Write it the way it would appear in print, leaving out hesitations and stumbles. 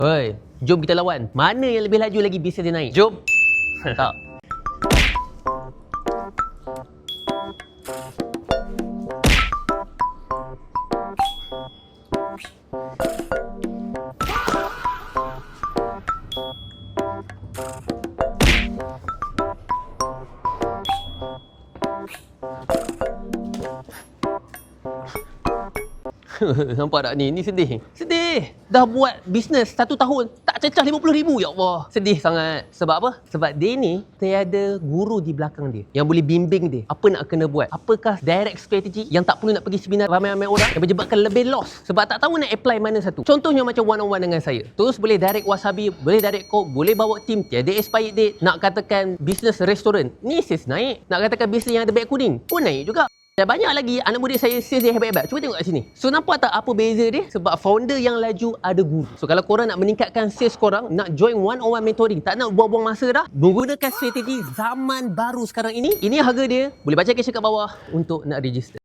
Hoi, jom kita lawan. Mana yang lebih laju lagi bisnes dia naik? Jom. Tak. Nampak tak ni? Ni sedih. Sedih. Dah buat bisnes 1 tahun, tak cecah 50,000. Ya Allah. Sedih sangat. Sebab apa? Sebab dia ni tiada guru di belakang dia yang boleh bimbing dia apa nak kena buat. Apakah direct strategy yang tak perlu nak pergi seminar ramai-ramai orang yang menyebabkan lebih loss sebab tak tahu nak apply mana satu. Contohnya macam one on one dengan saya. Terus boleh direct wasabi, boleh direct coke, boleh bawa team, tiada expired date. Nak katakan bisnes restoran, ni sales naik. Nak katakan bisnes yang ada beg kuning pun naik juga. Dan banyak lagi anak murid saya sales dia hebat-hebat. Cuba tengok kat sini. So nampak tak apa beza dia? Sebab founder yang laju ada guru. So kalau korang nak meningkatkan sales korang, nak join one-on-one mentoring, tak nak buang-buang masa dah, menggunakan strategi zaman baru sekarang ini. Ini harga dia. Boleh baca caption kat bawah untuk nak register.